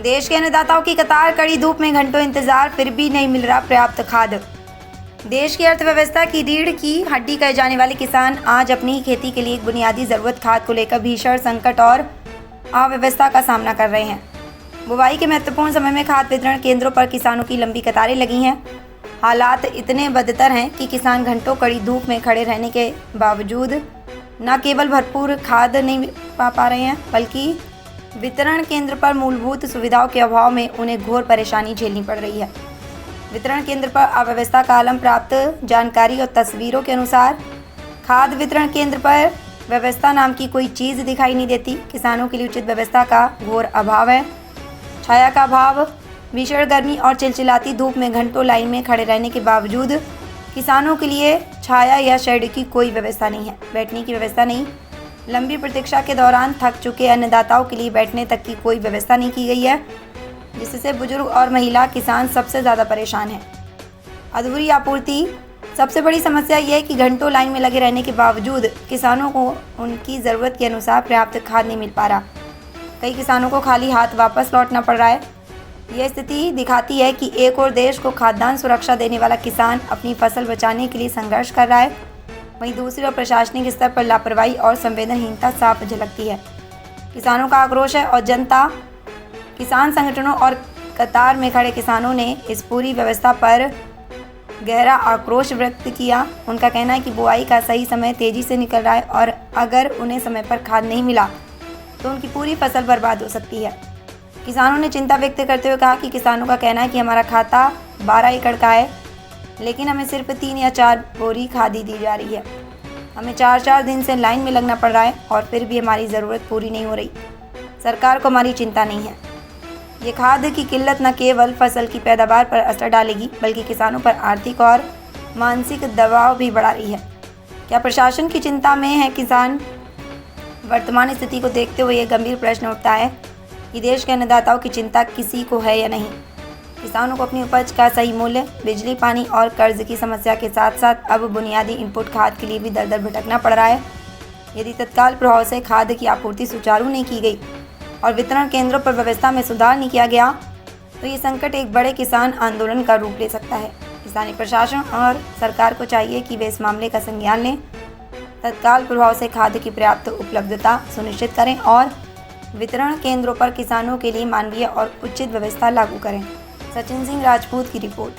देश के अन्नदाताओं की कतार, कड़ी धूप में घंटों इंतजार, फिर भी नहीं मिल रहा पर्याप्त खाद। देश की अर्थव्यवस्था की रीढ़ की हड्डी कहे जाने वाले किसान आज अपनी ही खेती के लिए एक बुनियादी ज़रूरत खाद को लेकर भीषण संकट और अव्यवस्था का सामना कर रहे हैं। बुवाई के महत्वपूर्ण समय में खाद वितरण केंद्रों पर किसानों की लंबी कतारें लगी हैं। हालात इतने बदतर हैं कि किसान घंटों कड़ी धूप में खड़े रहने के बावजूद न केवल भरपूर खाद नहीं पा रहे हैं, बल्कि वितरण केंद्र पर मूलभूत सुविधाओं के अभाव में उन्हें घोर परेशानी झेलनी पड़ रही है। वितरण केंद्र पर अव्यवस्था का आलम। प्राप्त जानकारी और तस्वीरों के अनुसार खाद वितरण केंद्र पर व्यवस्था नाम की कोई चीज़ दिखाई नहीं देती। किसानों के लिए उचित व्यवस्था का घोर अभाव है। छाया का अभाव, भीषण गर्मी और चिलचिलाती धूप में घंटों लाइन में खड़े रहने के बावजूद किसानों के लिए छाया या शेड की कोई व्यवस्था नहीं है, बैठने की व्यवस्था नहीं। लंबी प्रतीक्षा के दौरान थक चुके अन्नदाताओं के लिए बैठने तक की कोई व्यवस्था नहीं की गई है, जिससे बुजुर्ग और महिला किसान सबसे ज़्यादा परेशान हैं। अधूरी आपूर्ति। सबसे बड़ी समस्या ये है कि घंटों लाइन में लगे रहने के बावजूद किसानों को उनकी ज़रूरत के अनुसार पर्याप्त खाद नहीं मिल पा रहा। कई किसानों को खाली हाथ वापस लौटना पड़ रहा है। यह स्थिति दिखाती है कि एक और देश को खाद्यान्न सुरक्षा देने वाला किसान अपनी फसल बचाने के लिए संघर्ष कर रहा है, वहीं दूसरी ओर प्रशासनिक स्तर पर लापरवाही और संवेदनहीनता साफ झलकती है। किसानों का आक्रोश है और जनता, किसान संगठनों और कतार में खड़े किसानों ने इस पूरी व्यवस्था पर गहरा आक्रोश व्यक्त किया। उनका कहना है कि बुआई का सही समय तेजी से निकल रहा है और अगर उन्हें समय पर खाद नहीं मिला तो उनकी पूरी फसल बर्बाद हो सकती है। किसानों ने चिंता व्यक्त करते हुए कहा कि किसानों का कहना है कि हमारा खाता 12 एकड़ का है, लेकिन हमें सिर्फ 3 या 4 बोरी खाद ही दी जा रही है। हमें 4-4 दिन से लाइन में लगना पड़ रहा है और फिर भी हमारी ज़रूरत पूरी नहीं हो रही। सरकार को हमारी चिंता नहीं है। ये खाद की किल्लत न केवल फसल की पैदावार पर असर डालेगी, बल्कि किसानों पर आर्थिक और मानसिक दबाव भी बढ़ा रही है। क्या प्रशासन की चिंता में है किसान? वर्तमान स्थिति को देखते हुए ये गंभीर प्रश्न उठता है कि देश के अन्नदाताओं की चिंता किसी को है या नहीं। किसानों को अपनी उपज का सही मूल्य, बिजली, पानी और कर्ज की समस्या के साथ साथ अब बुनियादी इनपुट खाद के लिए भी दर दर भटकना पड़ रहा है। यदि तत्काल प्रभाव से खाद की आपूर्ति सुचारू नहीं की गई और वितरण केंद्रों पर व्यवस्था में सुधार नहीं किया गया तो ये संकट एक बड़े किसान आंदोलन का रूप ले सकता है। किसानी प्रशासन और सरकार को चाहिए कि वे इस मामले का संज्ञान लें, तत्काल प्रभाव से खाद की पर्याप्त उपलब्धता सुनिश्चित करें और वितरण केंद्रों पर किसानों के लिए मानवीय और उचित व्यवस्था लागू करें। सचिन सिंह राजपूत की रिपोर्ट।